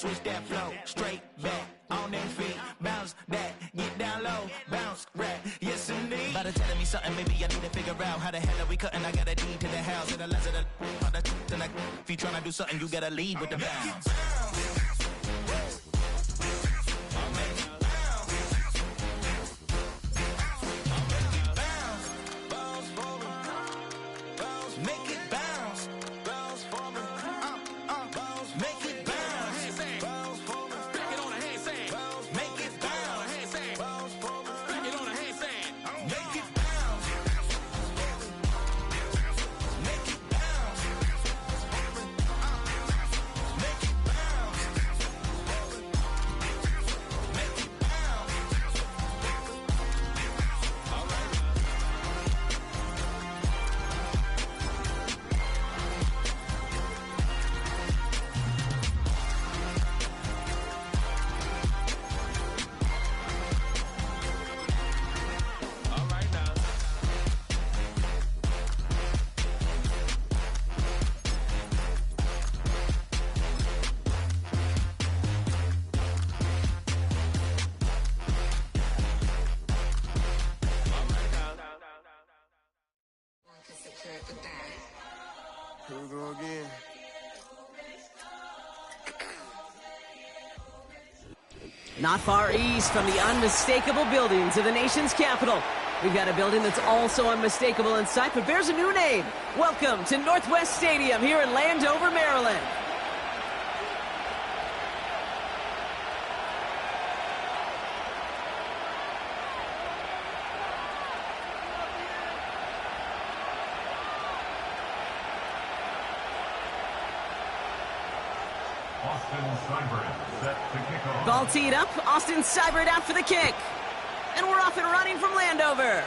switch that flow, straight back on them feet, bounce that, get down low, bounce right, yes indeed. About to telling me something, maybe I need to figure out how the hell are we cutting. I got a deed to the house and the less of the if you tryna do something, you gotta lead with the bounce. Here we go again. Not far east from the unmistakable buildings of the nation's capital, we've got a building that's also unmistakable in sight, but bears a new name. Welcome to Northwest Stadium here in Landover, Maryland. Ball teed up, Austin Seibert out for the kick. And we're off and running from Landover.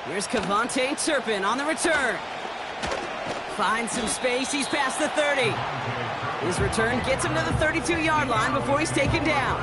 Here's Thump4Test Turpin on the return. Finds some space, he's past the 30. His return gets him to the 32-yard line before he's taken down.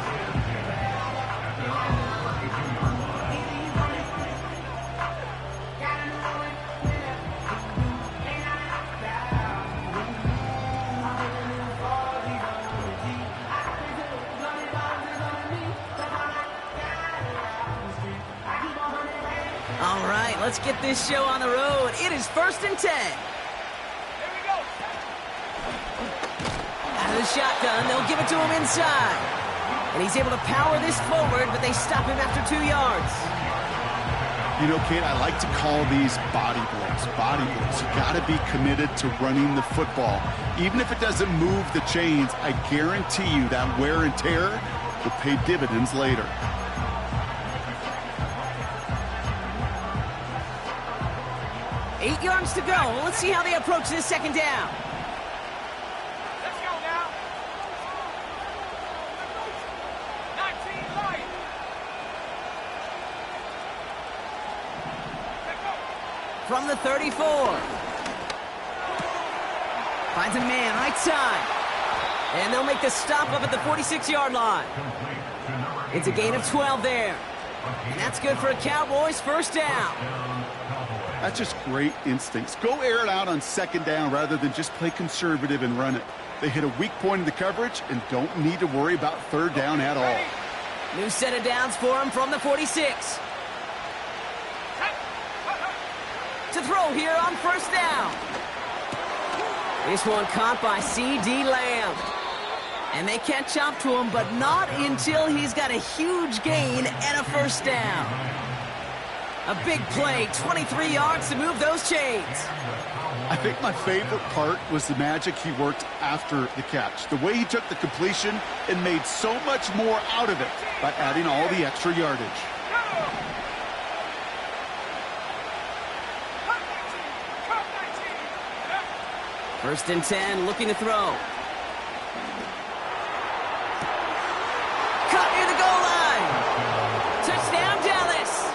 All right, let's get this show on the road. It is 1st and 10. Here we go. Out of the shotgun, they'll give it to him inside. And he's able to power this forward, but they stop him after 2 yards. You know, Kate, I like to call these body blows. Body blows. You got to be committed to running the football. Even if it doesn't move the chains, I guarantee you that wear and tear will pay dividends later. 8 yards to go. Let's see how they approach this second down. Let's go now. 19 light. Let's go. From the 34. Finds a man right side. And they'll make the stop up at the 46-yard line. It's a gain of 12 there. And that's good for a Cowboys first down. That's just great instincts. Go air it out on second down rather than just play conservative and run it. They hit a weak point in the coverage and don't need to worry about third down at all. New set of downs for him from the 46. To throw here on first down. This one caught by C.D. Lamb. And they catch up to him, but not until he's got a huge gain and a first down. A big play, 23 yards to move those chains. I think my favorite part was the magic he worked after the catch. The way he took the completion and made so much more out of it by adding all the extra yardage. First and 10, looking to throw. Caught near the goal line. Touchdown, Dallas.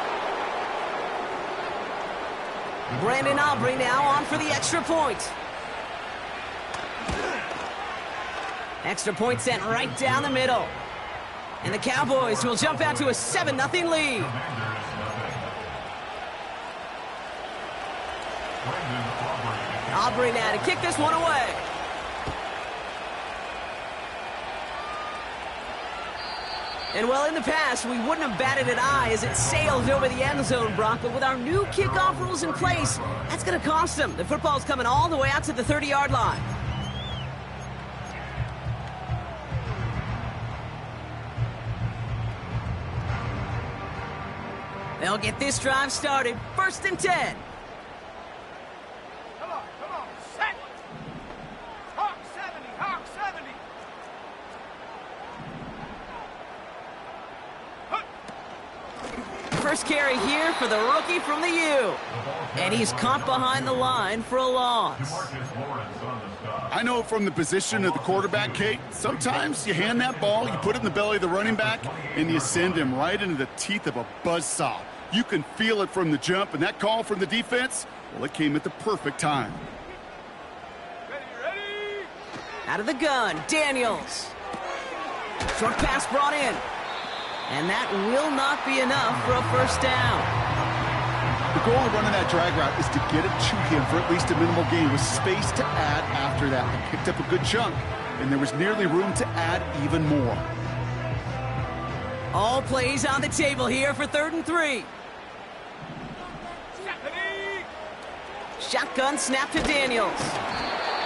Brandon Aubrey now on for the extra point. Extra point sent right down the middle. And the Cowboys will jump out to a 7-0 lead. Aubrey now to kick this one away. And well, in the past, we wouldn't have batted an eye as it sailed over the end zone, Brock. But with our new kickoff rules in place, that's going to cost them. The football's coming all the way out to the 30-yard line. They'll get this drive started. 1st and 10. Come on, set. Hawk 70, Hawk 70. First carry here for the rookie from the U. And he's caught behind the line for a loss. I know from the position of the quarterback, Kate, sometimes you hand that ball, you put it in the belly of the running back, and you send him right into the teeth of a buzzsaw. You can feel it from the jump, and that call from the defense, well, it came at the perfect time. Ready? Out of the gun, Daniels. Short pass brought in. And that will not be enough for a first down. The goal of running that drag route is to get it to him for at least a minimal gain with space to add after that. He picked up a good chunk, and there was nearly room to add even more. All plays on the table here for 3rd and 3. Shotgun snap to Daniels.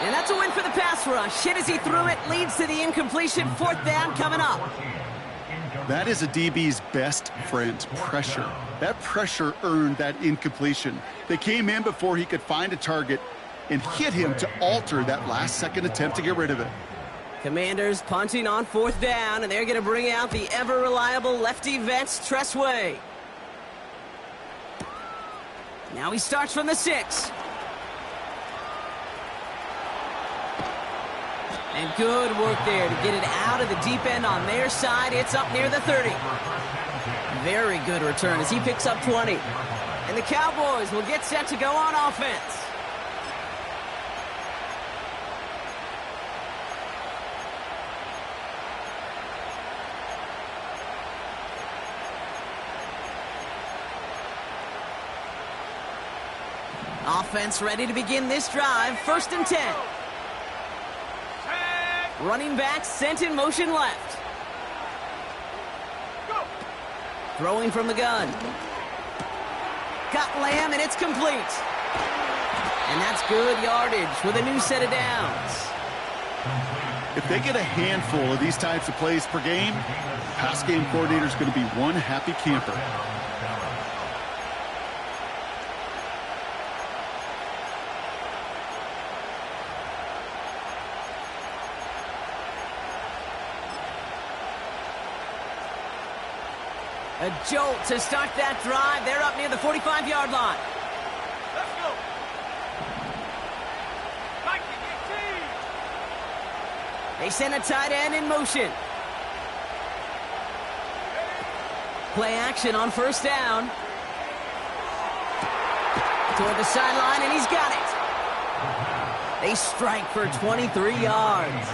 And that's a win for the pass rush. Hit as he threw it, leads to the incompletion. 4th down coming up. That is a DB's best friend, pressure. That pressure earned that incompletion. They came in before he could find a target and hit him to alter that last-second attempt to get rid of it. Commanders punting on 4th down, and they're going to bring out the ever-reliable lefty vets, Tressway. Now he starts from the 6. And good work there to get it out of the deep end on their side. It's up near the 30. Very good return as he picks up 20. And the Cowboys will get set to go on offense. Offense ready to begin this drive. 1st and 10. Running back sent in motion left. Go. Throwing from the gun. Got Lamb, and it's complete. And that's good yardage with a new set of downs. If they get a handful of these types of plays per game, pass game coordinator is going to be one happy camper. A jolt to start that drive. They're up near the 45-yard line. Let's go. Viking 18. They send a tight end in motion. Play action on 1st down. Toward the sideline, and he's got it. They strike for 23 yards.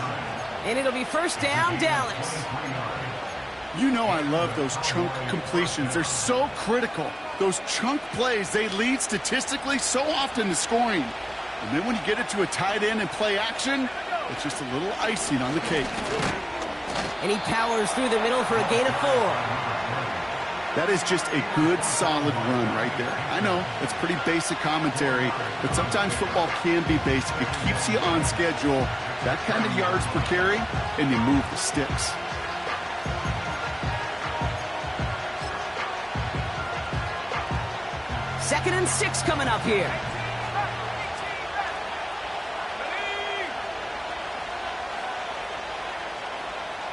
And it'll be 1st down, Dallas. You know I love those chunk completions. They're so critical. Those chunk plays, they lead statistically so often to scoring. And then when you get it to a tight end and play action, it's just a little icing on the cake. And he powers through the middle for a gain of 4. That is just a good, solid run right there. I know, it's pretty basic commentary, but sometimes football can be basic. It keeps you on schedule. That kind of yards per carry, and you move the sticks. Second and 6 coming up here.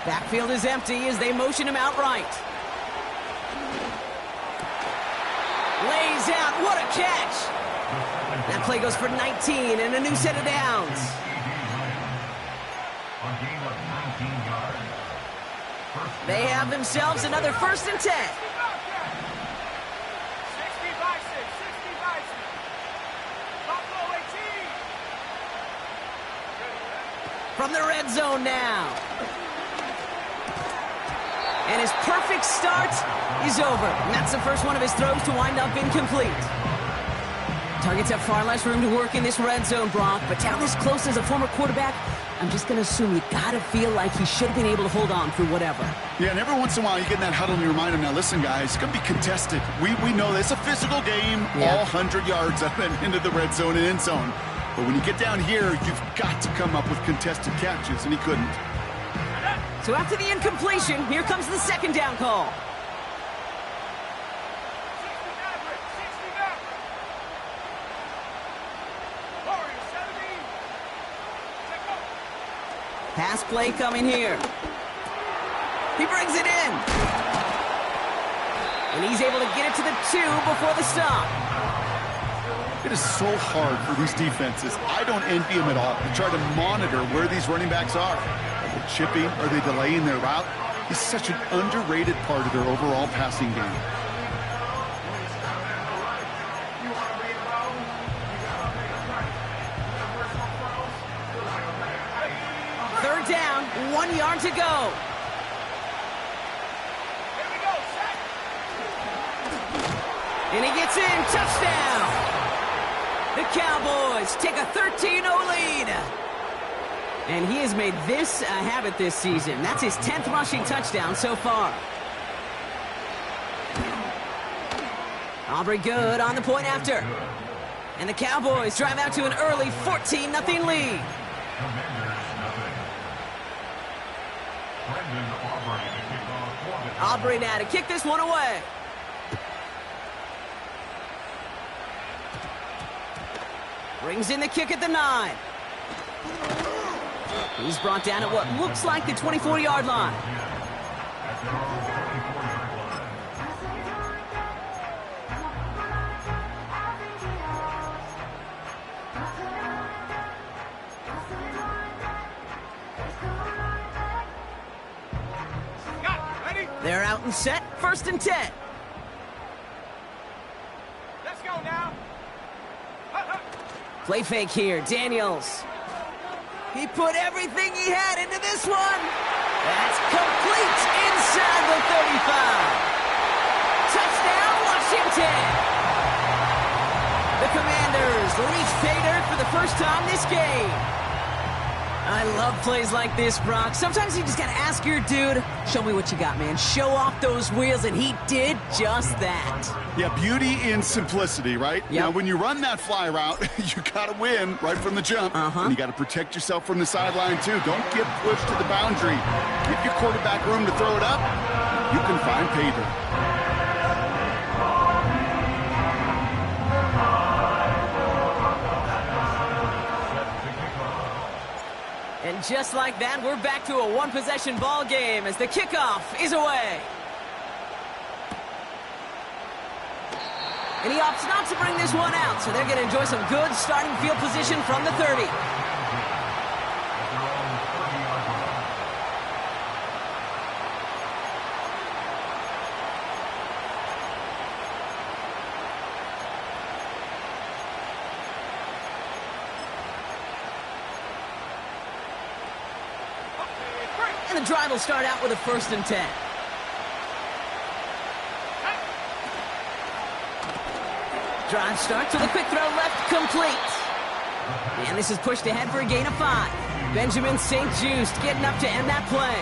Backfield is empty as they motion him out right. Lays out. What a catch. That play goes for 19 and a new set of downs. They have themselves another 1st and 10. From the red zone now. And his perfect start is over. And that's the first one of his throws to wind up incomplete. Targets have far less room to work in this red zone, Brock, but down this close as a former quarterback, I'm just going to assume you got to feel like he should have been able to hold on through whatever. Yeah, and every once in a while you get in that huddle and you remind him, now listen, guys, it's going to be contested. We know this. It's a physical game, all 100 yards up and into the red zone and end zone. But when you get down here, you've got to come up with contested catches, and he couldn't. So after the incompletion, here comes the second down call. Pass play coming here. He brings it in. And he's able to get it to the 2 before the stop. It is so hard for these defenses. I don't envy them at all to try to monitor where these running backs are. Are they chipping? Are they delaying their route? It's such an underrated part of their overall passing game. Third down, 1 yard to go. And he gets in, touchdown. The Cowboys take a 13-0 lead. And he has made this a habit this season. That's his 10th rushing touchdown so far. Aubrey good on the point after. And the Cowboys drive out to an early 14-0 lead. Aubrey now to kick this one away. Brings in the kick at the 9. He's brought down at what looks like the 24-yard line. They're out and set, 1st and 10. Let's go now. Play fake here, Daniels. He put everything he had into this one. That's complete inside the 35. Touchdown, Washington. The Commanders reach pay dirt for the first time this game. I love plays like this, Brock. Sometimes you just got to ask your dude, show me what you got, man. Show off those wheels, and he did just that. Yeah, beauty in simplicity, right? Yep. Now, when you run that fly route, you got to win right from the jump. And you got to protect yourself from the sideline, too. Don't get pushed to the boundary. Give your quarterback room to throw it up. You can find pay dirt. And just like that, we're back to a one-possession ball game as the kickoff is away. And he opts not to bring this one out, so they're going to enjoy some good starting field position from the 30. And the drive will start out with a 1st and 10. Drive starts with a quick throw left, complete. And this is pushed ahead for a gain of 5. Benjamin St. Just getting up to end that play.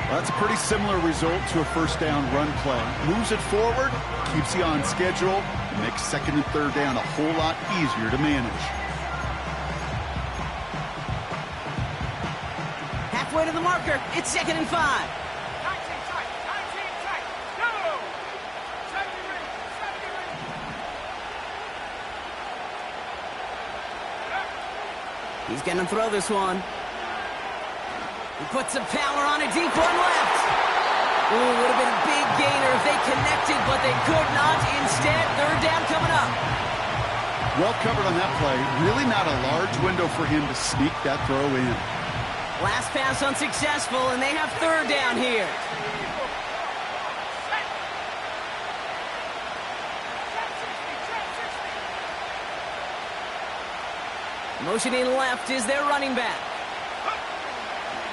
Well, that's a pretty similar result to a first down run play. Moves it forward, keeps you on schedule, and makes 2nd and 3rd down a whole lot easier to manage. Halfway to the marker, it's 2nd and 5. 19 tight, 19 tight, go! 70 ring, 70 ring. He's going to throw this one. He puts some power on a deep one left. Ooh, would have been a big gainer if they connected, but they could not. Instead, 3rd down coming up. Well covered on that play. Really not a large window for him to sneak that throw in. Last pass unsuccessful, and they have 3rd down here. Motioning left is their running back.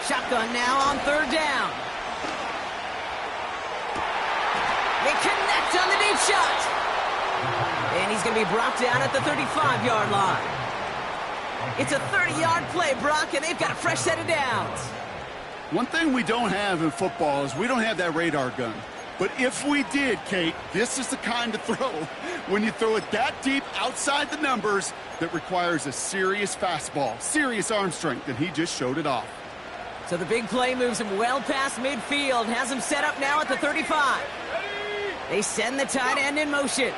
Shotgun now on 3rd down. They connect on the deep shot. And he's going to be brought down at the 35-yard line. It's a 30-yard play, Brock, and they've got a fresh set of downs. One thing we don't have in football is we don't have that radar gun. But if we did, Kate, this is the kind of throw, when you throw it that deep outside the numbers, that requires a serious fastball, serious arm strength, and he just showed it off. So the big play moves him well past midfield, has him set up now at the 35. They send the tight end in motion.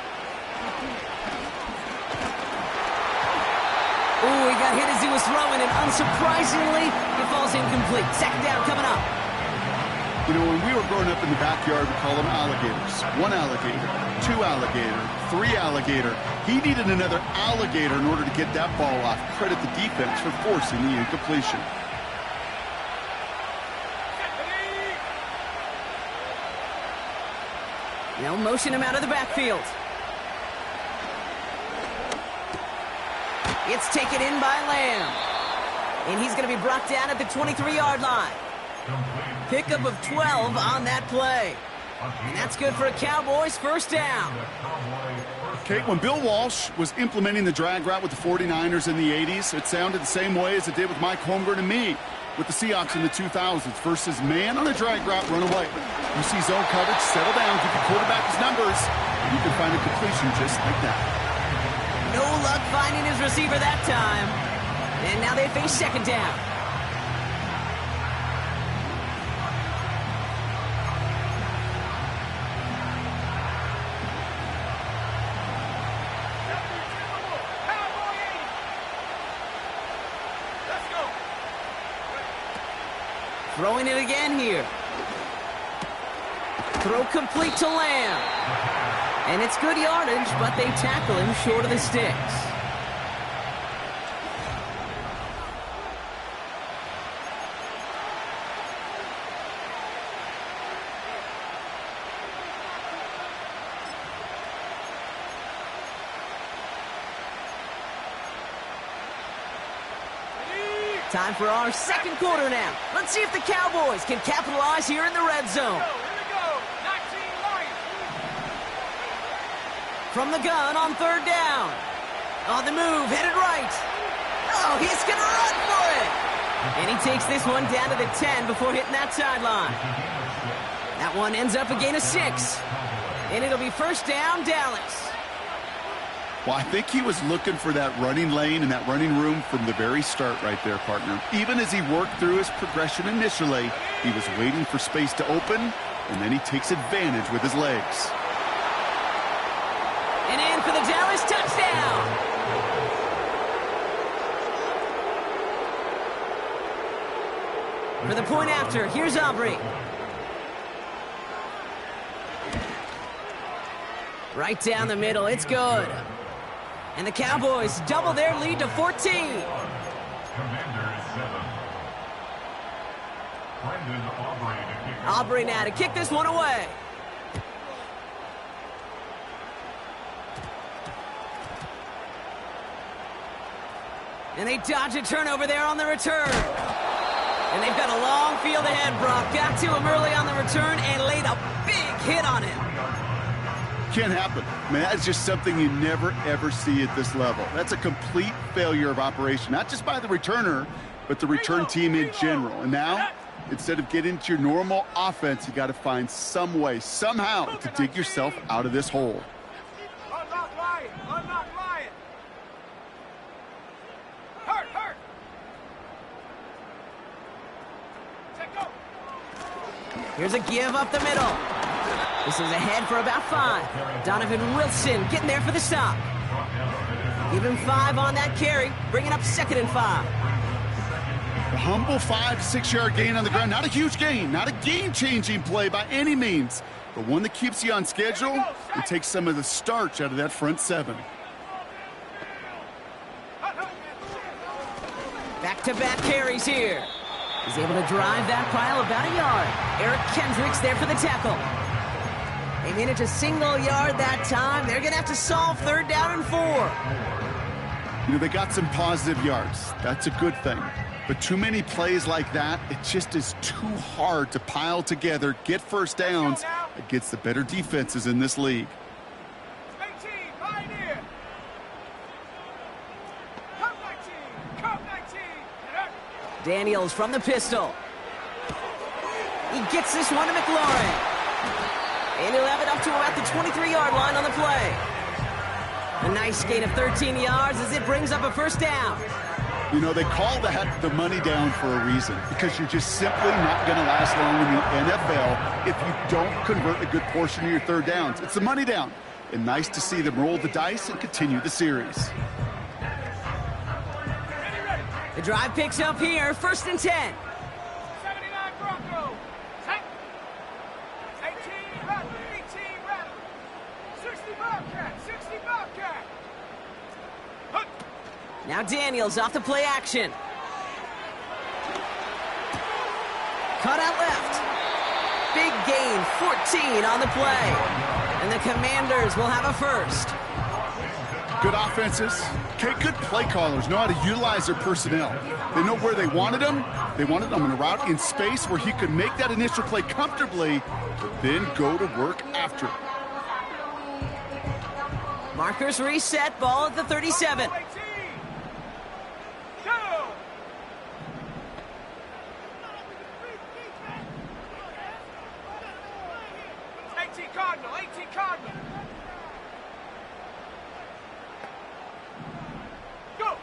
Ooh, he got hit as he was throwing, and unsurprisingly, it falls incomplete. Second down coming up. You know, when we were growing up in the backyard, we call them alligators. One alligator, two alligator, three alligator. He needed another alligator in order to get that ball off. Credit the defense for forcing the incompletion. They'll motion him out of the backfield. It's taken in by Lamb. And he's going to be brought down at the 23-yard line. Pickup of 12 on that play. And that's good for a Cowboys first down. Kate, when Bill Walsh was implementing the drag route with the 49ers in the 80s, it sounded the same way as it did with Mike Holmgren and me with the Seahawks in the 2000s versus man on a drag route, run away. You see zone coverage, settle down, give the quarterback his numbers, and you can find a completion just like that. No luck finding his receiver that time. And now they face second down. Throwing it again here. Throw complete to Lamb. And it's good yardage, but they tackle him short of the sticks. Time for our second quarter now. Let's see if the Cowboys can capitalize here in the red zone. From the gun on third down. On the move, headed right. Oh, he's going to run for it. And he takes this one down to the 10 before hitting that sideline. That one ends up a gain of 6. And it'll be first down, Dallas. Well, I think he was looking for that running lane and that running room from the very start right there, partner. Even as he worked through his progression initially, he was waiting for space to open, and then he takes advantage with his legs. And in for the Dallas touchdown. For the point after, here's Aubrey. Right down the middle, it's good. And the Cowboys double their lead to 14. Aubrey now to kick this one away. And they dodge a turnover there on the return. And they've got a long field ahead, Brock. Got to him early on the return and laid a big hit on him. Can't happen. I mean, that's just something you never, ever see at this level. That's a complete failure of operation, not just by the returner, but the return team in general. And now, instead of getting into your normal offense, you got to find some way, somehow, to dig yourself out of this hole. Unlock Lion! Unlock Lion! Hurt! Hurt! Take go! Here's a give up the middle. This is ahead for about 5. Donovan Wilson getting there for the stop. Give him 5 on that carry, bringing up 2nd and 5. A humble 5-6-yard gain on the ground. Not a huge gain, not a game-changing play by any means, but one that keeps you on schedule and takes some of the starch out of that front 7. Back-to-back carries here. He's able to drive that pile about a yard. Eric Kendricks there for the tackle. They manage a single yard that time. They're going to have to solve 3rd down and 4. You know, they got some positive yards. That's a good thing. But too many plays like that, it just is too hard to pile together, get first downs against the better defenses in this league. 18, Daniels from the pistol. He gets this one to McLaurin. And he'll have it up to about the 23-yard line on the play. A nice gain of 13 yards as it brings up a first down. You know, they call that the money down for a reason, because you're just simply not going to last long in the NFL if you don't convert a good portion of your third downs. It's the money down. And nice to see them roll the dice and continue the series. The drive picks up here, 1st and 10. 79 Broncos. 18 Rattler, 18 Rattler. 60 Bobcat, 60 Bobcat. Now Daniels off the play action. Cut out left. Big gain, 14 on the play. And the Commanders will have a first. Good offenses. Okay, good play callers know how to utilize their personnel. They know where they wanted them. They wanted them in a route in space where he could make that initial play comfortably, but then go to work after it. Markers reset, ball at the 37. 18 Cardinal, 18 Cardinal. Go.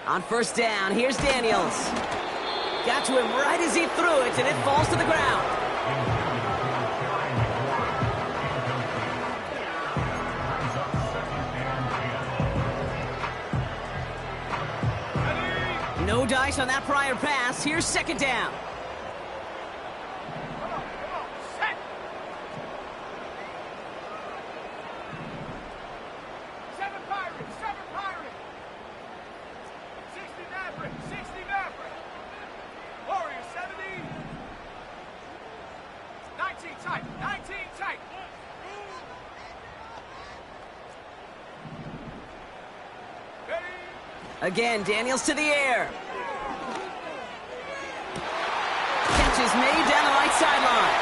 On 1st down, here's Daniels. Got to him right as he threw it, and it falls to the ground. No dice on that prior pass. Here's 2nd down. Come on, set. 7 Pirates, 7 Pirates. 60 Maverick, 60 Maverick. Warriors, 70. 19 tight, 19 tight. Ready? Again, Daniels to the air. Catch is made down the right sideline.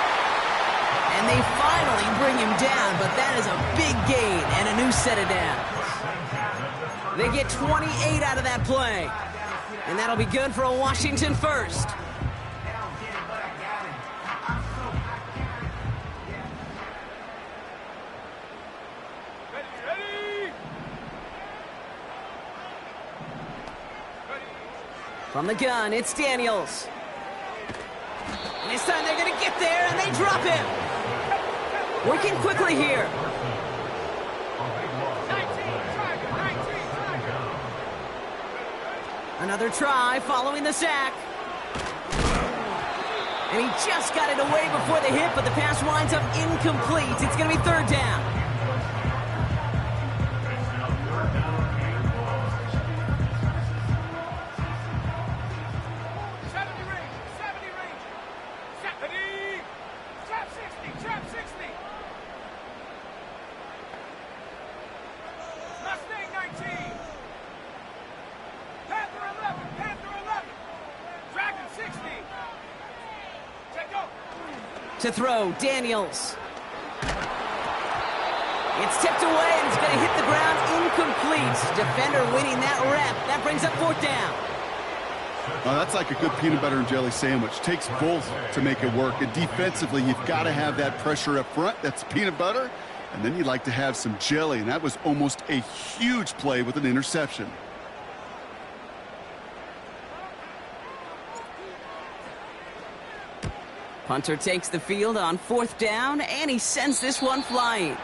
And they finally bring him down, but that is a big gain and a new set of downs. They get 28 out of that play. And that'll be good for a Washington first. Ready? From the gun, it's Daniels. And this time they're going to get there, and they drop him. Working quickly here. 19 Tiger, 19 Tiger. Another try following the sack. And he just got it away before the hit, but the pass winds up incomplete. It's going to be 3rd down. To throw, Daniels. It's tipped away, and it's going to hit the ground incomplete. Defender winning that rep. That brings up 4th down. Oh, that's like a good peanut butter and jelly sandwich. Takes both to make it work. And defensively, you've got to have that pressure up front. That's peanut butter. And then you'd like to have some jelly. And that was almost a huge play with an interception. Punter takes the field on 4th down, and he sends this one flying.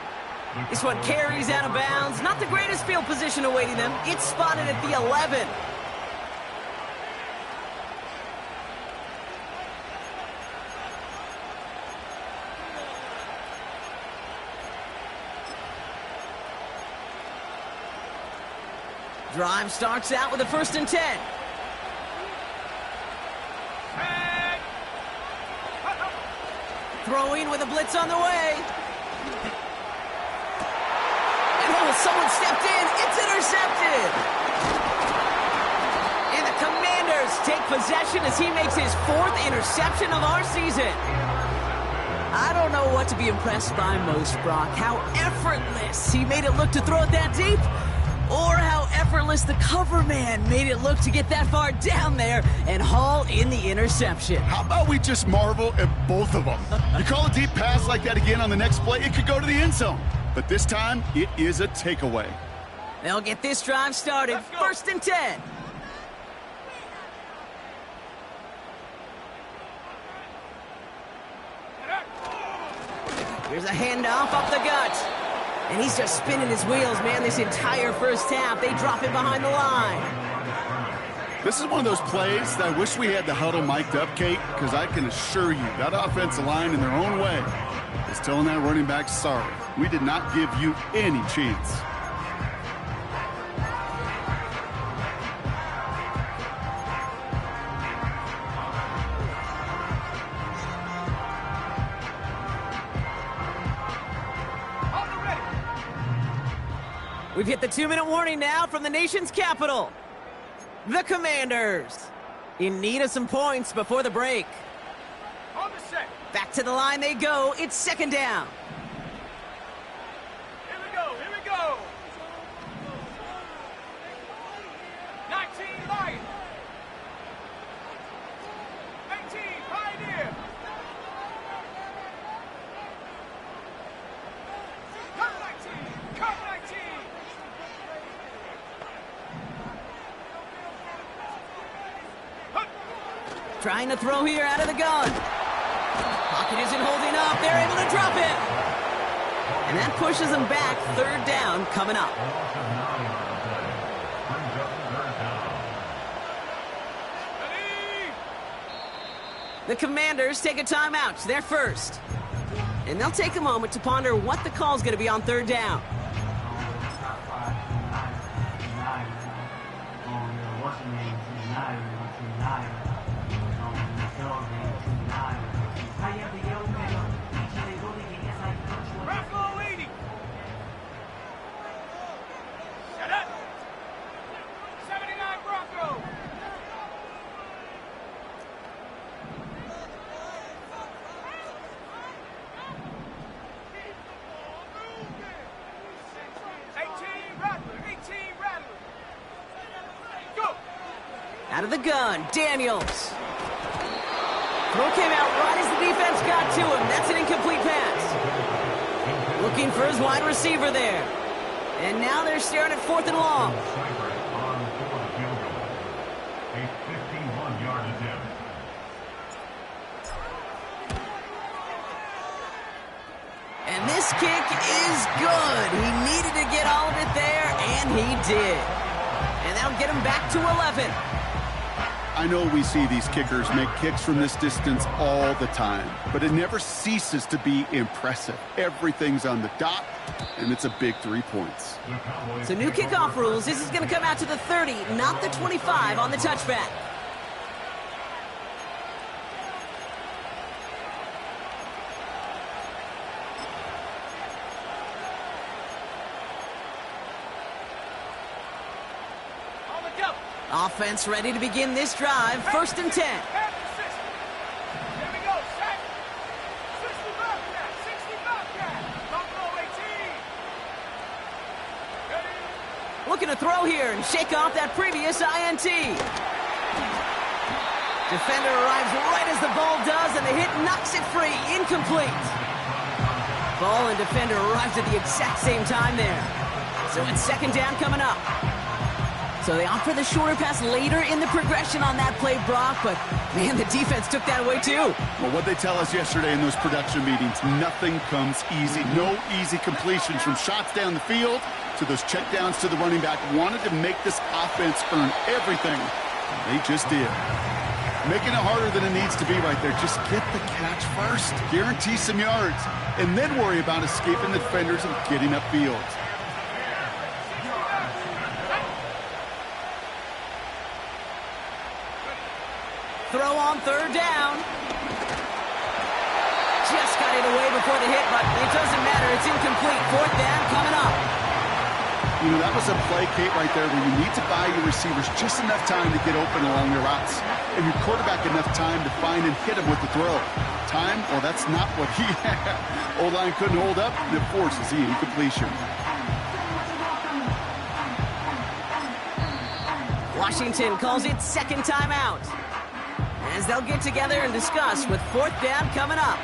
This one carries out of bounds. Not the greatest field position awaiting them. It's spotted at the 11. Drive starts out with a 1st and 10. Throwing with a blitz on the way. And oh, someone stepped in. It's intercepted. And the Commanders take possession as he makes his 4th interception of our season. I don't know what to be impressed by most, Brock. How effortless he made it look to throw it that deep. Or how effortless the cover man made it look to get that far down there and haul in the interception. How about we just marvel at both of them? You call a deep pass like that again on the next play, it could go to the end zone. But this time, it is a takeaway. They'll get this drive started. 1st and 10. Here's a handoff up the gut. And he's just spinning his wheels, man, this entire first half. They drop him behind the line. This is one of those plays that I wish we had the huddle mic'd up, Kate, because I can assure you that offensive line in their own way is telling that running back, sorry, we did not give you any chance. We've hit the 2-minute warning now from the nation's capital. The Commanders in need of some points before the break. On the set. Back to the line they go. It's 2nd down. Here we go. Here we go. 19 Lions. 18 Pioneer. Come 19. Come 19. Trying to throw here out of the gun. Pocket isn't holding up. They're able to drop it. And that pushes them back. 3rd down coming up. The Commanders take a timeout. They're first. And they'll take a moment to ponder what the call's going to be on 3rd down. Buffalo leading. Shut up. 79 Broncos. Out of the gun, Daniels. Throw came out right as the defense got to him. That's an incomplete pass. Looking for his wide receiver there. And now they're staring at 4th and long. And this kick is good. He needed to get all of it there, and he did. And that'll get him back to 11. I know we see these kickers make kicks from this distance all the time, but it never ceases to be impressive. Everything's on the dot, and it's a big 3 points. So new kickoff rules. This is going to come out to the 30, not the 25 on the touchback. Offense ready to begin this drive. 1st and 10. Here we go, set. 60 Bobcat, 60 Bobcat. Buffalo 18. Ready? Looking to throw here and shake off that previous INT. Defender arrives right as the ball does, and the hit knocks it free. Incomplete. Ball and defender arrives at the exact same time there. So it's 2nd down coming up. So they opt for the shorter pass later in the progression on that play, Brock, but, man, the defense took that away, too. Well, what they tell us yesterday in those production meetings, nothing comes easy. No easy completions from shots down the field to those checkdowns to the running back. Wanted to make this offense earn everything. They just did. Making it harder than it needs to be right there. Just get the catch first. Guarantee some yards. And then worry about escaping the defenders and getting upfield. Throw on 3rd down. Just got it away before the hit, but it doesn't matter. It's incomplete. 4th down coming up. You know, that was a play, Kate, right there where you need to buy your receivers just enough time to get open along their routes. And your quarterback enough time to find and hit him with the throw. Time? Well, that's not what he had. O-line couldn't hold up, and it forces the incompletion. Washington calls it second timeout, as they'll get together and discuss with fourth down coming up.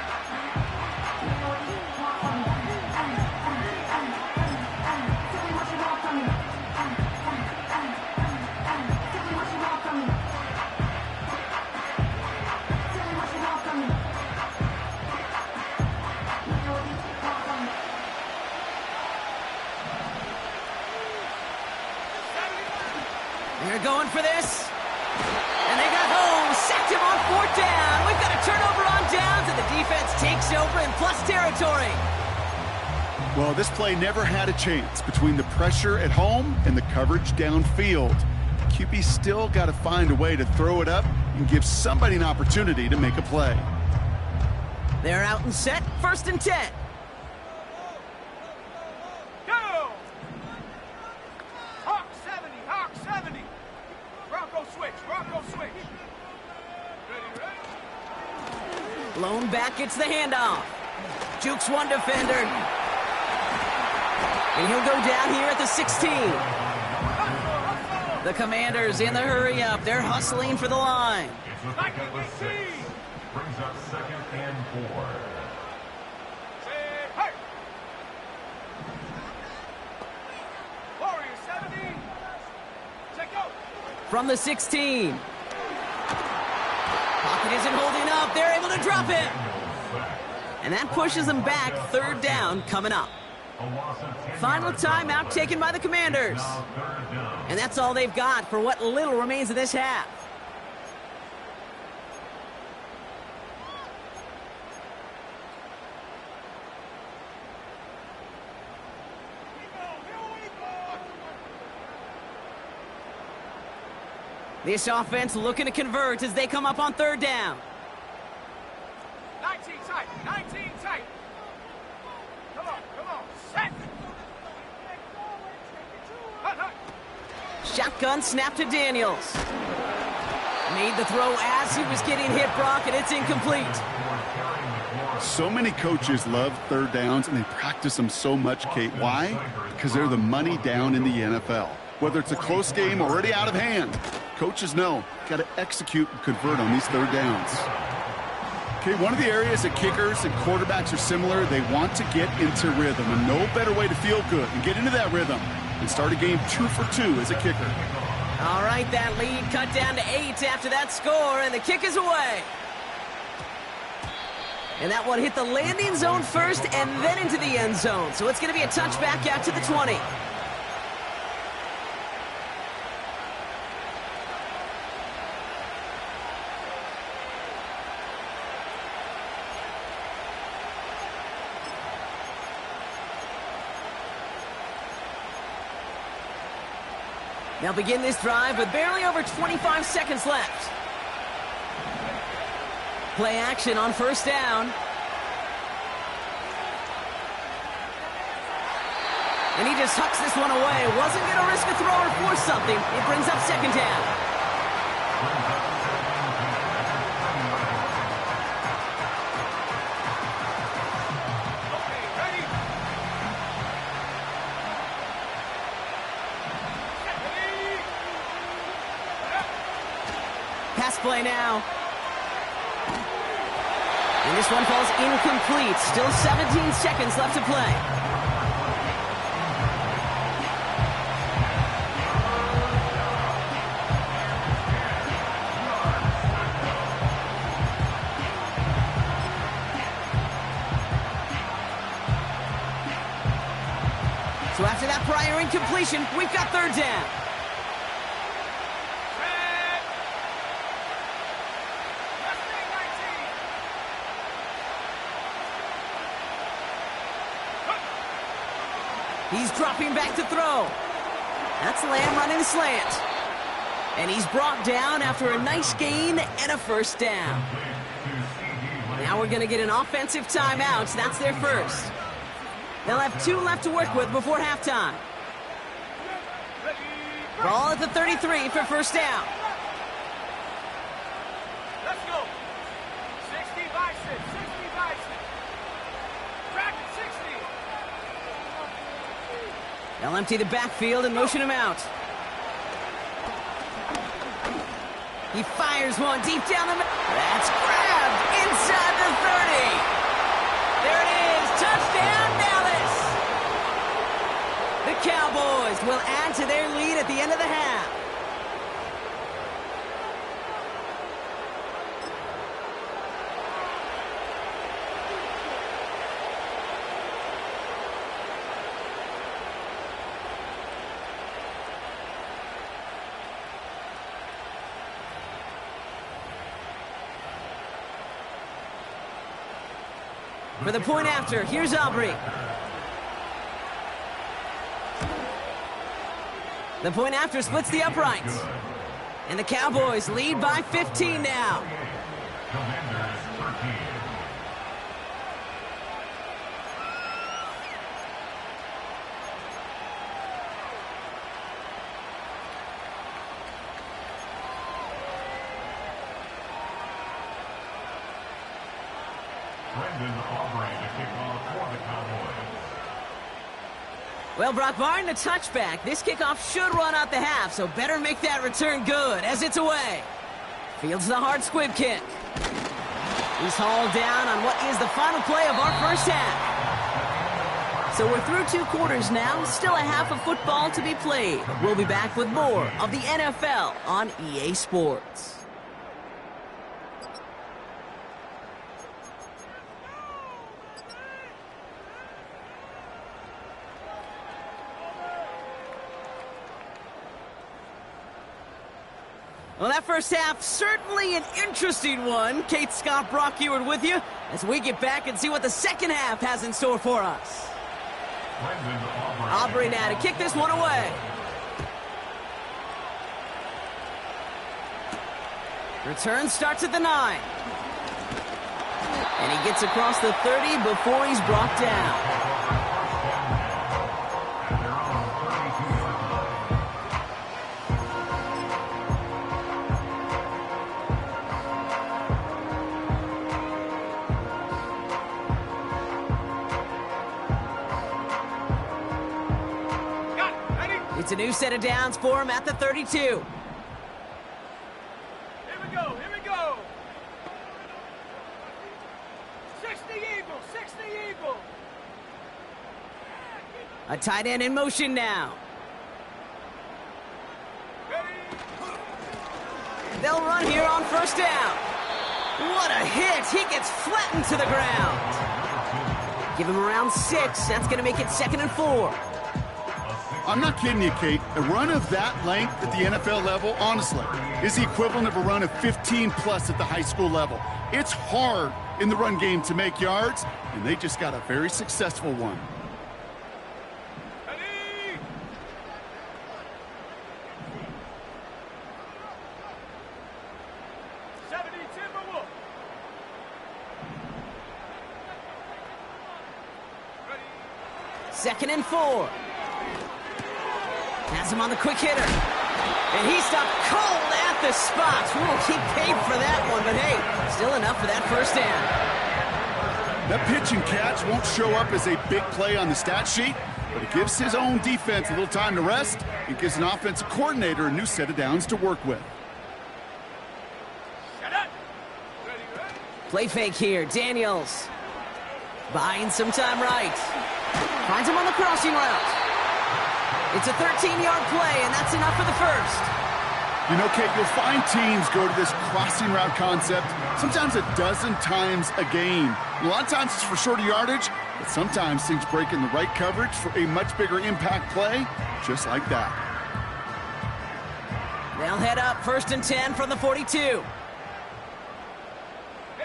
They're going for this. And they got home. Sacked him on fourth down. We've got a turnover on downs, and the defense takes over in plus territory. Well, this play never had a chance between the pressure at home and the coverage downfield. QB still got to find a way to throw it up and give somebody an opportunity to make a play. They're out and set. 1st and 10. Go! Hawk 70, Hawk 70. Bronco switch, Bronco switch. Ready, ready? Blown back, gets the handoff. Jukes one defender. And he'll go down here at the 16. The Commanders in the hurry up. They're hustling for the line. Like a big team. Brings up 2nd and 4. Say, hey! Warrior 70. Check out. From the 16. Pocket isn't holding up. They're able to drop it. And that pushes them back. 3rd down coming up. Final timeout taken by the Commanders. And that's all they've got for what little remains of this half. This offense looking to convert as they come up on 3rd down. 19 tight, 19 tight. Come on, set. Hut, hut. Shotgun snap to Daniels. Made the throw as he was getting hit, Brock, and it's incomplete. So many coaches love 3rd downs, and they practice them so much, Kate. Why? Because they're the money down in the NFL. Whether it's a close game already out of hand, coaches know, got to execute and convert on these 3rd downs. Okay, one of the areas that kickers and quarterbacks are similar, they want to get into rhythm, and no better way to feel good and get into that rhythm and start a game 2 for 2 as a kicker. All right, that lead cut down to 8 after that score, and the kick is away. And that one hit the landing zone first and then into the end zone. So it's going to be a touchback out to the 20. They'll begin this drive with barely over 25 seconds left. Play action on 1st down. And he just hucks this one away. Wasn't going to risk a throw or force something. It brings up 2nd down. Okay, ready? Pass play now. And this one falls incomplete. Still 17 seconds left to play. So after that prior incompletion, we've got 3rd down. He's dropping back to throw. That's Lamb running slant. And he's brought down after a nice gain and a 1st down. Now we're going to get an offensive timeout. That's their first. They'll have 2 left to work with before halftime. Ball at the 33 for 1st down. Let's go. 60 bicep, 60 bicep. Track it, 60. They'll empty the backfield and motion him out. He fires one deep down the middle. That's grabbed inside the 30. There it is. Touchdown, Dallas. The Cowboys will add to their lead at the end of the half. For the point after, here's Aubrey. The point after splits the uprights. And the Cowboys lead by 15 now. Commanders 13. Well, Brock, barring the touchback, this kickoff should run out the half, so better make that return good as it's away. Fields the hard squib kick. He's hauled down on what is the final play of our first half. So we're through 2 quarters now, still a half of football to be played. We'll be back with more of the NFL on EA Sports. Well, that first half, certainly an interesting one. Kate, Scott, Brock Ewart with you as we get back and see what the second half has in store for us. Aubrey now to kick this one away. Return starts at the 9. And he gets across the 30 before he's brought down. It's a new set of downs for him at the 32. Here we go, here we go. 60 Eagle, 60 Eagle. A tight end in motion now. Ready? They'll run here on first down. What a hit. He gets flattened to the ground. Give him around 6. That's going to make it 2nd and 4. I'm not kidding you, Kate. A run of that length at the NFL level, honestly, is the equivalent of a run of 15-plus at the high school level. It's hard in the run game to make yards, and they just got a very successful one. Ready? Timberwolf. Ready? 2nd and 4. Has him on the quick hitter. And he stopped cold at the spot. We'll keep paid for that one, but hey, still enough for that first down. That pitch and catch won't show up as a big play on the stat sheet, but it gives his own defense a little time to rest and gives an offensive coordinator a new set of downs to work with. Shut up. Ready, ready? Play fake here. Daniels buying some time right. Finds him on the crossing route. It's a 13-yard play, and that's enough for the first. You know, Kate, you'll find teams go to this crossing route concept sometimes a dozen times a game. A lot of times it's for shorter yardage, but sometimes things break in the right coverage for a much bigger impact play, just like that. They'll head up 1st and 10 from the 42. Here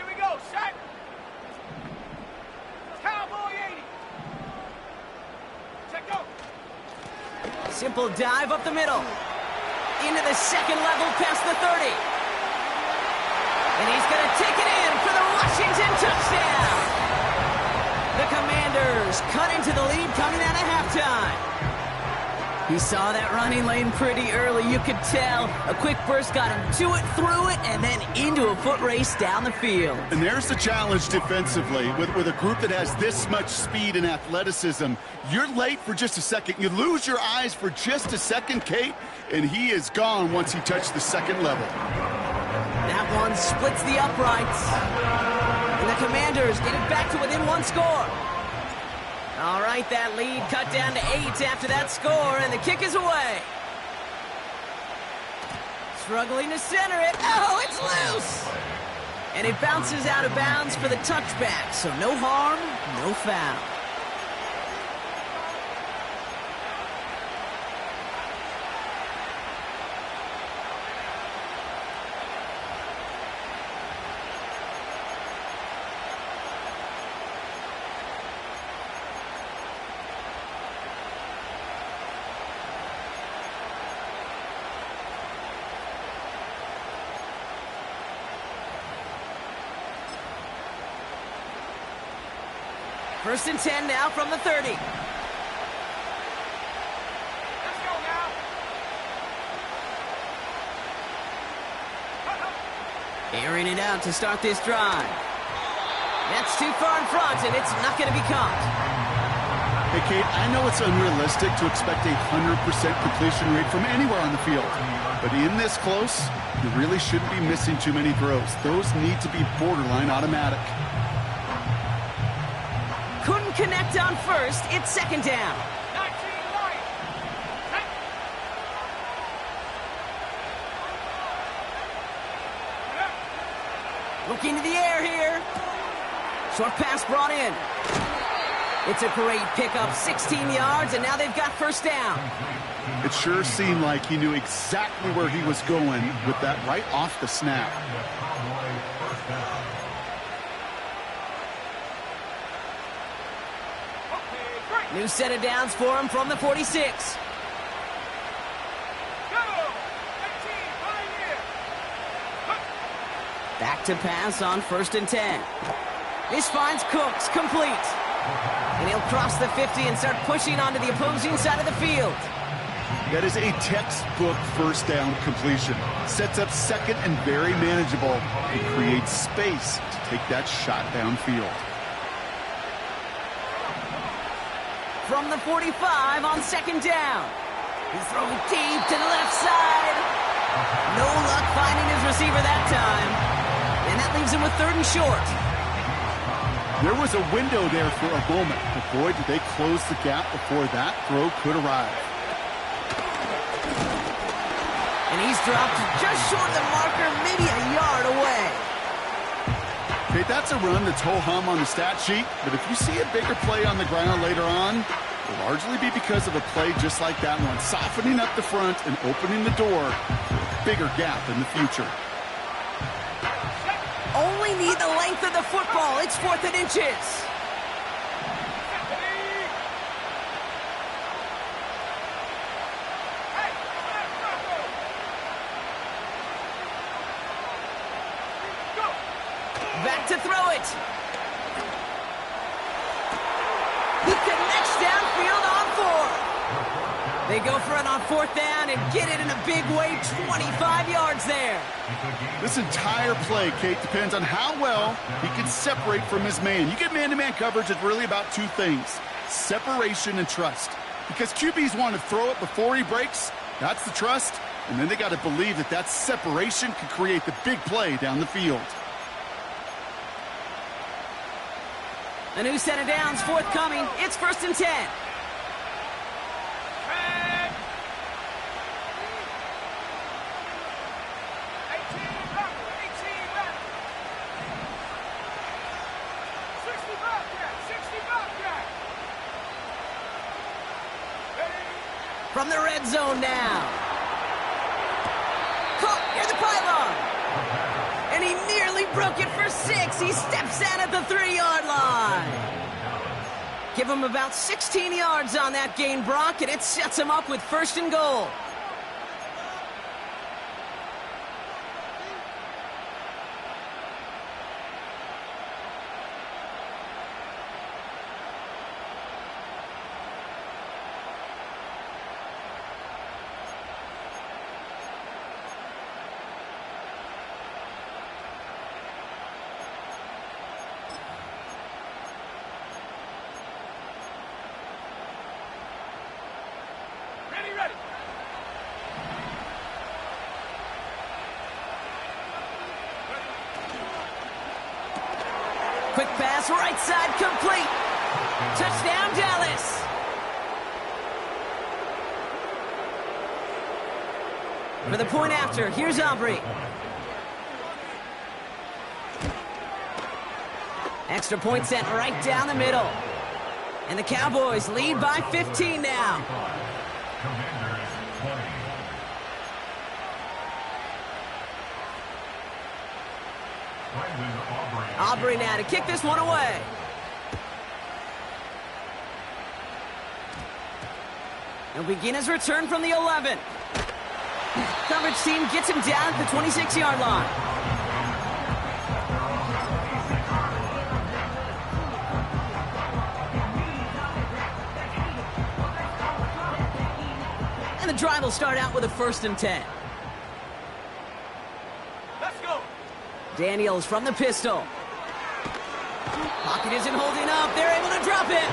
we go, set. Cowboy 80. Check go. Simple dive up the middle. Into the 2nd level past the 30. And he's going to take it in for the Washington touchdown. The Commanders cut into the lead coming out of halftime. He saw that running lane pretty early. You could tell a quick burst got him to it, through it, and then into a foot race down the field. And there's the challenge defensively with a group that has this much speed and athleticism. You're late for just a second. You lose your eyes for just a second, Kate, and he is gone once he touched the 2nd level. That one splits the uprights. And the Commanders get it back to within one score. All right, that lead cut down to 8 after that score, and the kick is away. Struggling to center it. Oh, it's loose! And it bounces out of bounds for the touchback, so no harm, no foul. First and 10 now from the 30. Let's go now. Airing it out to start this drive. That's too far in front, and it's not going to be caught. Hey, Kate, I know it's unrealistic to expect a 100% completion rate from anywhere on the field. But in this close, you really shouldn't be missing too many throws. Those need to be borderline automatic. Couldn't connect on first. It's second down. 19 right. Looking to the air here. Short pass brought in. It's a great pickup, 16 yards, and now they've got first down. It sure seemed like he knew exactly where he was going with that right off the snap. New set of downs for him from the 46. Go! 18, right here. Back to pass on first and 10. This finds Cooks complete. And he'll cross the 50 and start pushing onto the opposing side of the field. That is a textbook first down completion. Sets up second and very manageable and creates space to take that shot downfield. From the 45 on second down. He's throwing deep to the left side. No luck finding his receiver that time. And that leaves him with third and short. There was a window there for a moment, but boy, did they close the gap before that throw could arrive. And he's dropped just short of the marker, maybe a yard away. Okay, that's a run that's ho-hum on the stat sheet, but if you see a bigger play on the ground later on, it'll largely be because of a play just like that one, softening up the front and opening the door for a bigger gap in the future. Only need the length of the football. It's 4th and inches. Back to throw it. He connects downfield on 4. They go for it on 4th down and get it in a big way, 25 yards there. This entire play, Kate, depends on how well he can separate from his man. You get man-to-man coverage, it's really about two things, separation and trust. Because QBs want to throw it before he breaks, that's the trust, and then they got to believe that that separation can create the big play down the field. A new set of downs forthcoming. It's 1st and 10. From the red zone now. Caught near the pylon. And he nearly broke it for 6. He steps out at the 3-yard line. Give him about 16 yards on that gain, Brock, and it sets him up with 1st and goal. Quick pass, right side, complete. Touchdown, Dallas. For the point after, here's Aubrey. Extra point sent right down the middle. And the Cowboys lead by 15 now. Commanders 20. Aubrey now to kick this one away. He'll begin his return from the 11. Coverage team gets him down at the 26-yard line. And the drive will start out with a 1st and 10. Let's go. Daniels from the pistol. Pocket isn't holding up. They're able to drop it.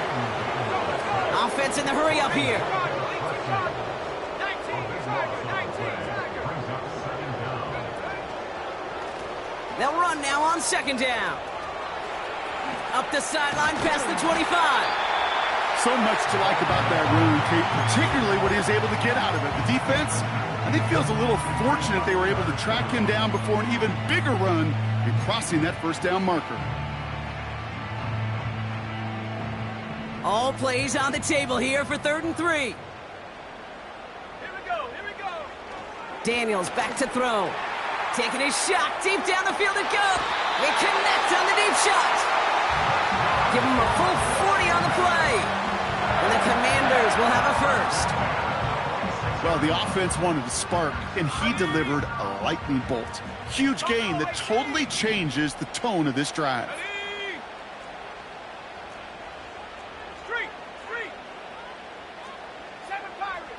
Offense in the hurry up here. 19 They'll run now on 2nd down. Up the sideline past the 25. So much to like about that run, Kate, particularly what he was able to get out of it. The defense, I think, feels a little fortunate they were able to track him down before an even bigger run in crossing that 1st down marker. All plays on the table here for 3rd and 3. Here we go. Here we go. Daniels back to throw. Taking his shot. Deep down the field it goes. They connect on the deep shot. Give him a full 40 on the play. And the Commanders will have a 1st. Well, the offense wanted to spark, and he delivered a lightning bolt. Huge gain that totally changes the tone of this drive. Ready? Street. 7 Pirates.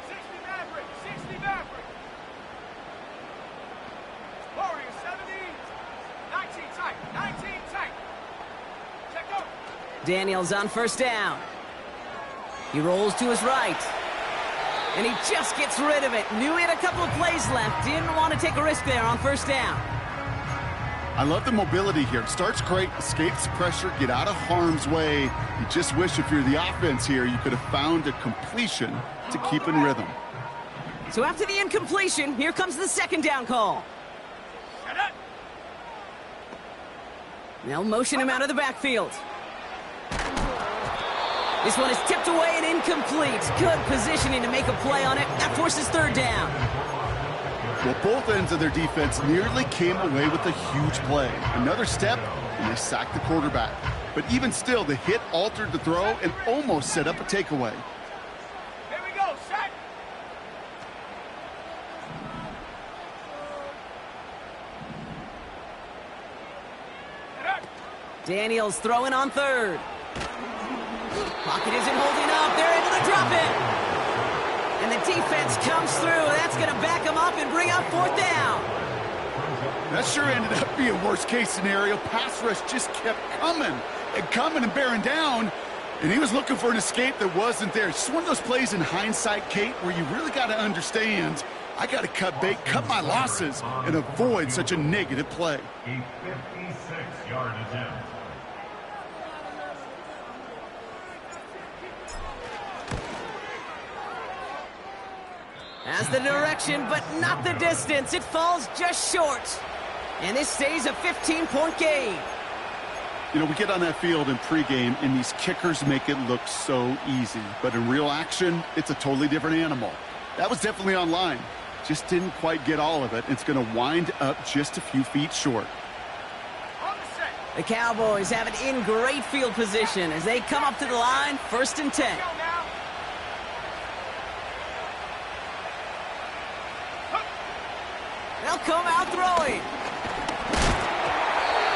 60 Maverick. Warriors 70. 19 tight. Check up. Daniels on 1st down. He rolls to his right. And he just gets rid of it. Knew he had a couple of plays left. Didn't want to take a risk there on 1st down. I love the mobility here. Starts great, escapes pressure, get out of harm's way. You just wish if you're the offense here, you could have found a completion to keep in rhythm. So after the incompletion, here comes the 2nd down call. Shut up. They'll motion him out of the backfield. This one is tipped away and incomplete. Good positioning to make a play on it. That forces 3rd down. Well, both ends of their defense nearly came away with a huge play. Another step, and they sacked the quarterback. But even still, the hit altered the throw and almost set up a takeaway. Here we go. Set. Daniels throwing on 3rd. Pocket isn't holding up. They're able to drop it. And the defense comes through. That's going to back them up and bring up 4th down. That sure ended up being worst-case scenario. Pass rush just kept coming and bearing down. And he was looking for an escape that wasn't there. It's just one of those plays in hindsight, Kate, where you really got to understand, I got to cut bait, cut my losses, and avoid such a negative play. A 56-yard attempt. Has the direction, but not the distance. It falls just short. And this stays a 15-point game. You know, we get on that field in pregame, and these kickers make it look so easy. But in real action, it's a totally different animal. That was definitely online. Just didn't quite get all of it. It's going to wind up just a few feet short. On the set. The Cowboys have it in great field position as they come up to the line, 1st and 10. Go now. They'll come out throwing.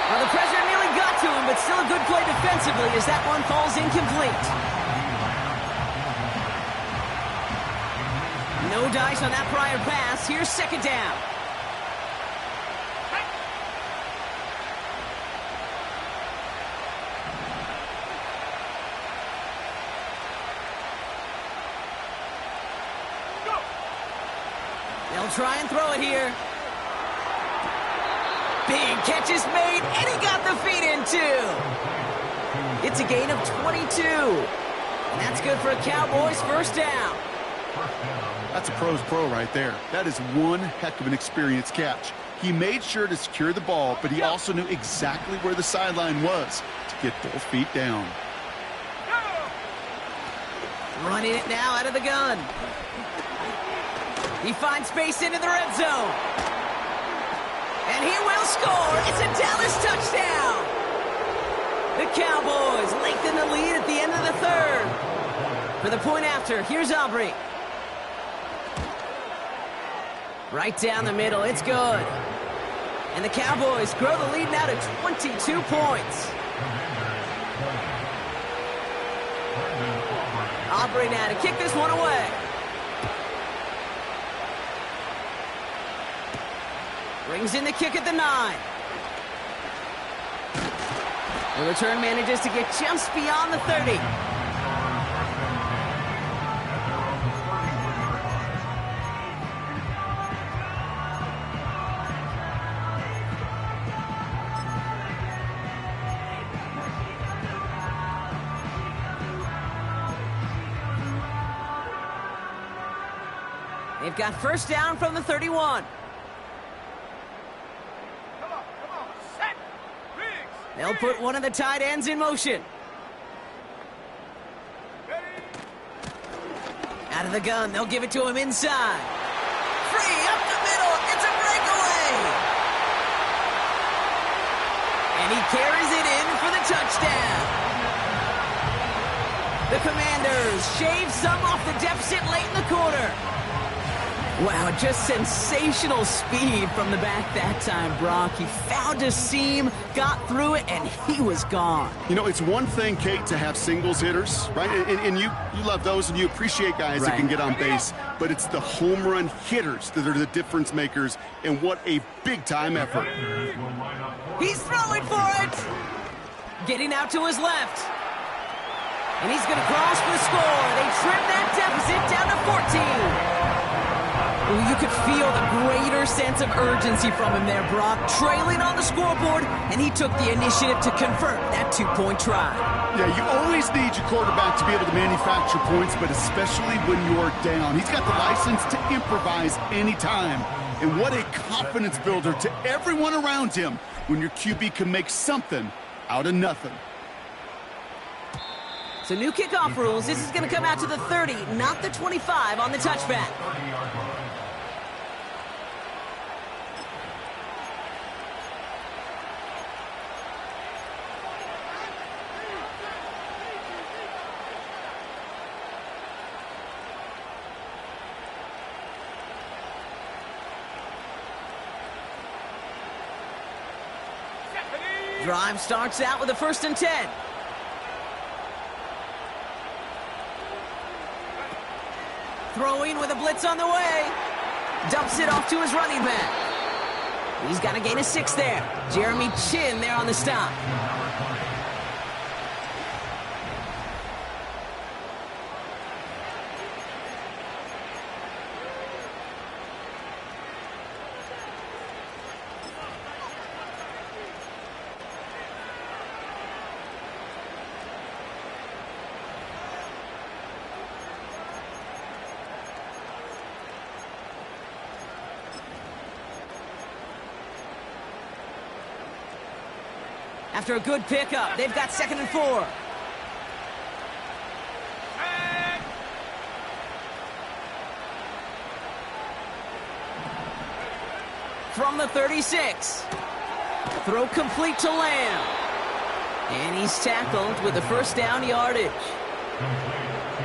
Well, the pressure nearly got to him, but still a good play defensively as that one falls incomplete. No dice on that prior pass. Here's 2nd down. Go. They'll try and throw it here. Big catch is made, and he got the feet in too. It's a gain of 22. And that's good for a Cowboys first down. That's a pro's pro right there. That is one heck of an experienced catch. He made sure to secure the ball, but he also knew exactly where the sideline was to get both feet down. Running it now out of the gun. He finds space into the red zone. And he will score. It's a Dallas touchdown. The Cowboys lengthen the lead at the end of the third. For the point after, here's Aubrey. Right down the middle, it's good. And the Cowboys grow the lead now to 22 points. Aubrey now to kick this one away. Brings in the kick at the 9. The return manages to get just beyond the 30. They've got first down from the 31. Come on, set. Riggs. They'll put one of the tight ends in motion. Out of the gun, they'll give it to him inside. Free, up the middle, it's a breakaway! And he carries it in for the touchdown. The Commanders shave some off the deficit late in the quarter. Wow, just sensational speed from the back that time, Brock. He found a seam, got through it, and he was gone. You know, it's one thing, Kate, to have singles hitters, right? And you love those, and you appreciate guys that can get on base. But it's the home run hitters that are the difference makers, and what a big-time effort. He's throwing for it! Getting out to his left. And he's going to cross for the score. They trim that deficit down to 14. Ooh, you could feel the greater sense of urgency from him there, Brock. Trailing on the scoreboard, and he took the initiative to convert that two-point try. Yeah, you always need your quarterback to be able to manufacture points, but especially when you're down. He's got the license to improvise anytime. And what a confidence builder to everyone around him when your QB can make something out of nothing. So new kickoff rules. This is going to come out to the 30, not the 25 on the touchback. Drive starts out with a 1st and 10. Throwing with a blitz on the way. Dumps it off to his running back. He's got a gain of 6 there. Jeremy Chin there on the stop. After a good pickup, they've got 2nd and 4. From the 36. Throw complete to Lamb. And he's tackled with the 1st down yardage.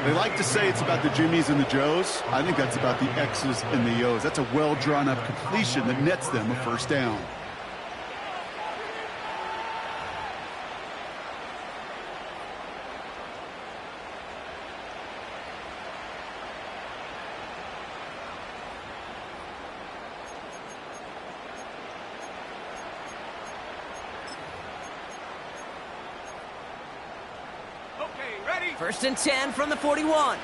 They like to say it's about the Jimmies and the Joes. I think that's about the X's and the O's. That's a well-drawn-up completion that nets them a 1st down. Ready? 1st and 10 from the 41.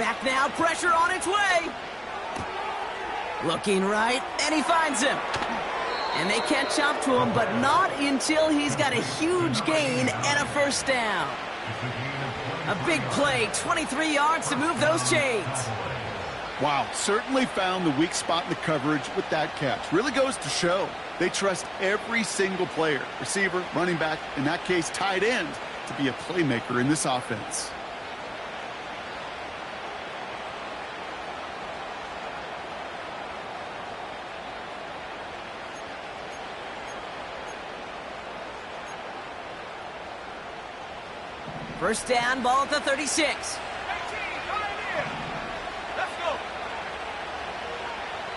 Back now, pressure on its way. Looking right, and he finds him. And they catch up to him, but not until he's got a huge gain and a first down. A big play, 23 yards to move those chains. Wow, certainly found the weak spot in the coverage with that catch. Really goes to show they trust every single player, receiver, running back, in that case, tight end, to be a playmaker in this offense. First down, ball at the 36. 18, right here. Let's go.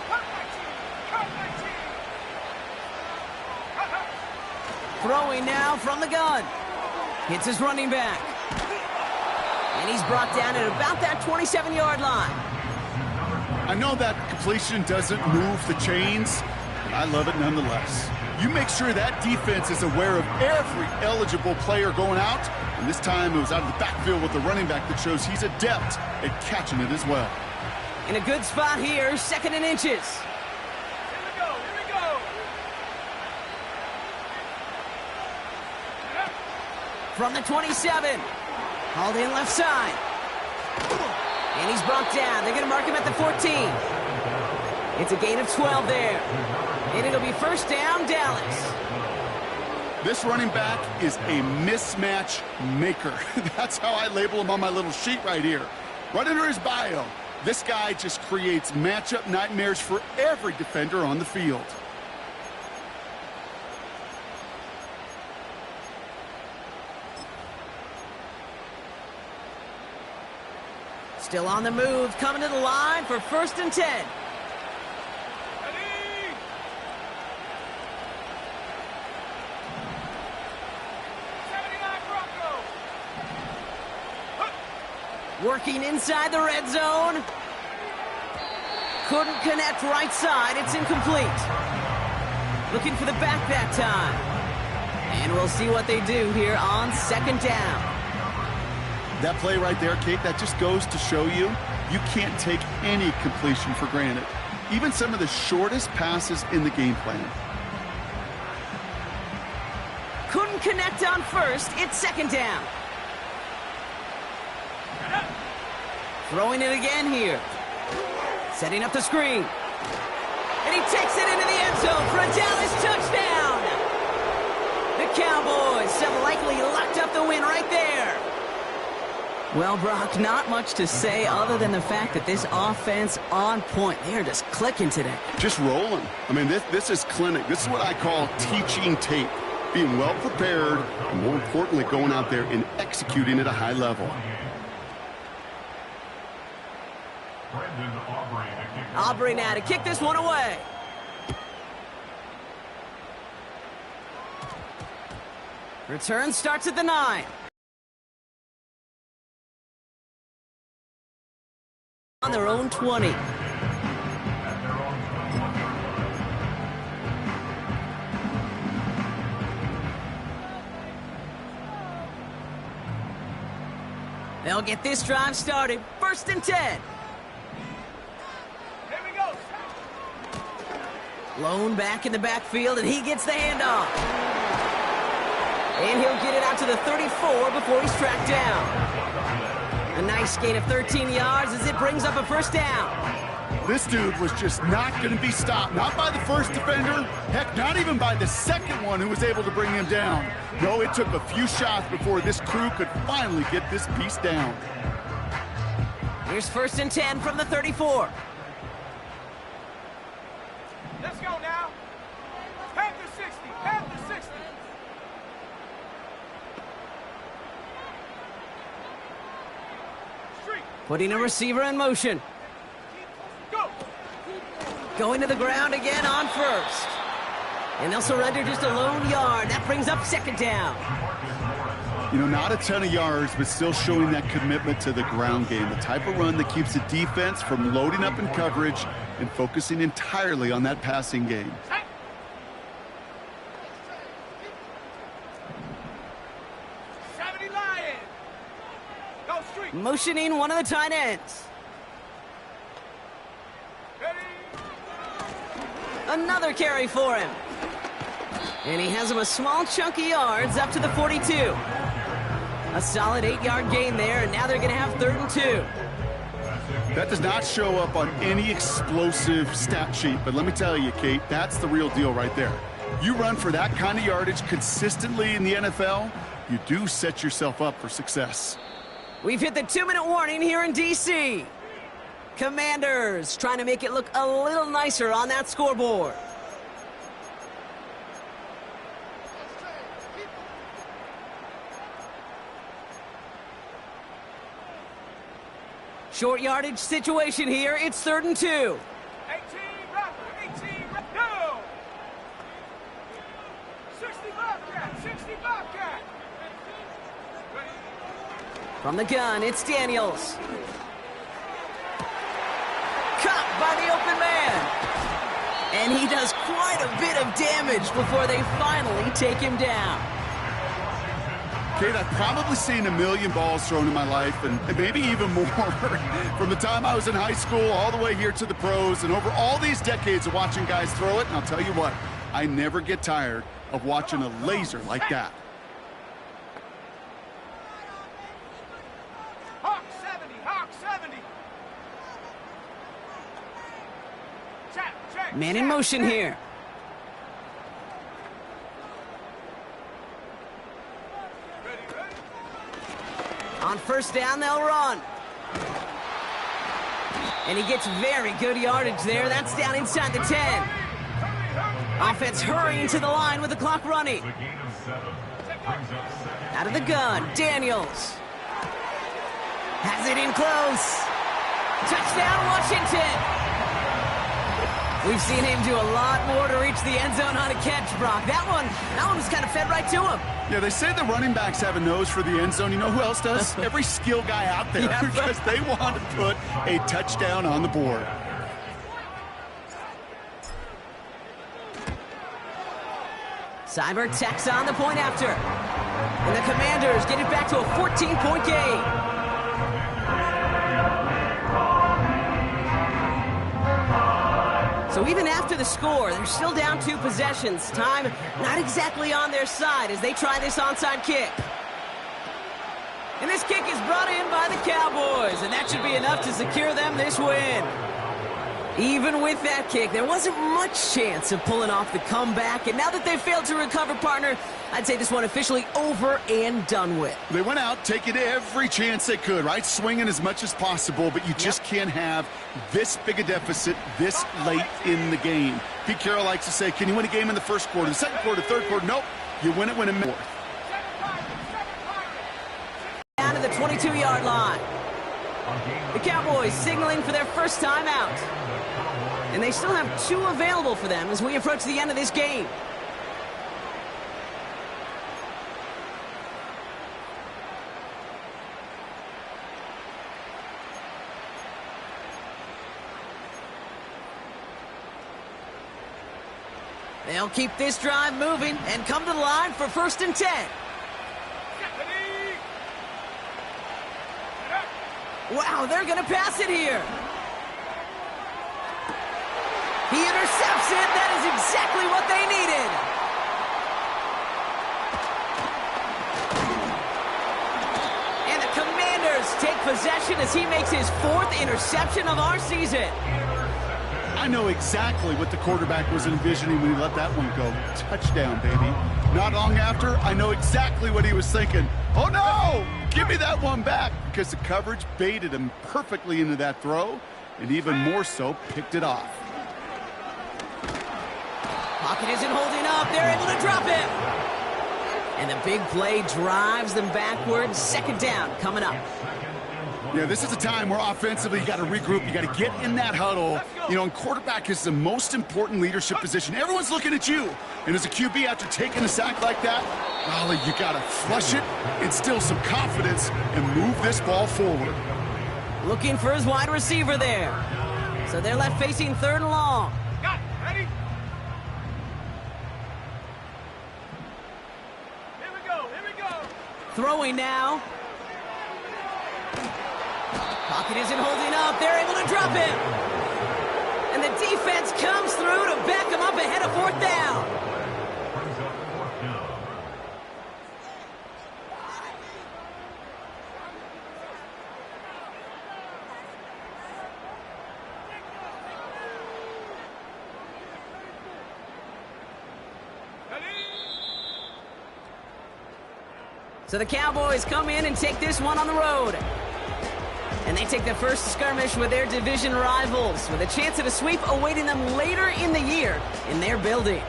Cut 19. Throwing now from the gun. Hits his running back. And he's brought down at about that 27-yard line. I know that completion doesn't move the chains, but I love it nonetheless. You make sure that defense is aware of every eligible player going out, and this time it was out of the backfield with the running back that shows he's adept at catching it as well. In a good spot here, second and inches. Here we go, here we go. From the 27. Hauled in left side. And he's brought down. They're going to mark him at the 14. It's a gain of 12 there. And it'll be first down, Dallas. This running back is a mismatch maker. That's how I label him on my little sheet right here. Right under his bio, this guy just creates matchup nightmares for every defender on the field. Still on the move, coming to the line for first and 10. Ready? Working inside the red zone. Couldn't connect right side. It's incomplete. Looking for the back that time. And we'll see what they do here on second down. That play right there, Kate, that just goes to show you can't take any completion for granted. Even some of the shortest passes in the game plan. Couldn't connect on first. It's second down. Throwing it again here. Setting up the screen. And he takes it into the end zone for a Dallas touchdown. The Cowboys have likely locked up the win right there. Well, Brock, not much to say other than the fact that this offense on point. They're just clicking today. Just rolling. I mean, this is clinic. This is what I call teaching tape. Being well prepared, and more importantly, going out there and executing at a high level. Aubrey now to kick this one away. Return starts at the 9. On their own 20. They'll get this drive started. First and 10. Here we go. Lone back in the backfield, and he gets the handoff. And he'll get it out to the 34 before he's tracked down. A nice gain of 13 yards as it brings up a first down. This dude was just not going to be stopped. Not by the first defender. Heck, not even by the second one who was able to bring him down. No, it took a few shots before this crew could finally get this piece down. Here's first and 10 from the 34. Let's go now. Panther 60. Panther 60. Street. Putting a receiver in motion. Go. Going to the ground again on first. And they'll surrender just a lone yard. That brings up second down. You know, not a ton of yards, but still showing that commitment to the ground game. The type of run that keeps the defense from loading up in coverage and focusing entirely on that passing game. 70 Lions. Go Street. Motioning one of the tight ends. Another carry for him. And he has him a small chunk of yards up to the 42. A solid 8-yard gain there, and now they're going to have 3rd and 2. That does not show up on any explosive stat sheet, but let me tell you, Kate, that's the real deal right there. You run for that kind of yardage consistently in the NFL, you do set yourself up for success. We've hit the 2-minute warning here in D.C. Commanders trying to make it look a little nicer on that scoreboard. Short yardage situation here. It's 3rd and 2. 18, go! 60 Bobcat, 60 Bobcat. From the gun, it's Daniels. Caught by the open man. And he does quite a bit of damage before they finally take him down. Kate, I've probably seen a million balls thrown in my life, and maybe even more, from the time I was in high school all the way here to the pros, and over all these decades of watching guys throw it. And I'll tell you what, I never get tired of watching a laser like that. Hawk 70, Hawk 70. Check. Man in motion here. On 1st down, they'll run. And he gets very good yardage there. That's down inside the 10. Offense hurrying to the line with the clock running. Out of the gun, Daniels. Has it in close. Touchdown, Washington. We've seen him do a lot more to reach the end zone on a catch, Brock. That one was kind of fed right to him. Yeah, they say the running backs have a nose for the end zone. You know who else does? Every skill guy out there, because they want to put a touchdown on the board. Cyber tacks on the point after. And the Commanders get it back to a 14-point game. So even after the score, they're still down 2 possessions. Time not exactly on their side as they try this onside kick. And this kick is brought in by the Cowboys, and that should be enough to secure them this win. Even with that kick, there wasn't much chance of pulling off the comeback, and now that they've failed to recover, partner, I'd say this one officially over and done with. They went out taking every chance they could, right? Swinging as much as possible, but you just can't have this big a deficit this late in the game. Pete Carroll likes to say, can you win a game in the 1st quarter, the 2nd quarter, 3rd quarter? Nope. You win it when it matters. Down to the 22-yard line. The Cowboys signaling for their first time out. And they still have 2 available for them as we approach the end of this game. They'll keep this drive moving and come to the line for 1st and 10. Wow, they're going to pass it here. He intercepts it. That is exactly what they needed. And the Commanders take possession as he makes his 4th interception of our season. I know exactly what the quarterback was envisioning when he let that one go. Touchdown, baby. Not long after, I know exactly what he was thinking. Oh, no! Give me that one back, because the coverage baited him perfectly into that throw, and even more so, picked it off. Pocket isn't holding up. They're able to drop him. And the big play drives them backwards. 2nd down coming up. Yeah, this is a time where offensively you got to regroup. You got to get in that huddle. You know, and quarterback is the most important leadership position. Everyone's looking at you. And as a QB, after taking a sack like that, golly, you got to flush it, instill some confidence, and move this ball forward. Looking for his wide receiver there. So they're left facing 3rd and long. Got it. Ready? Here we go. Throwing now. Pocket isn't holding up. They're able to drop him. And the defense comes through to back them up ahead of 4th down. Brings up 4th down. So the Cowboys come in and take this one on the road. And they take the first skirmish with their division rivals, with a chance at a sweep awaiting them later in the year in their building.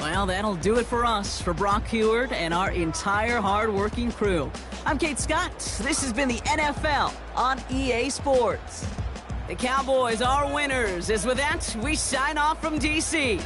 Well, that'll do it for us, for Brock Heward and our entire hard-working crew. I'm Kate Scott. This has been the NFL on EA Sports. The Cowboys are winners, as with that, we sign off from D.C.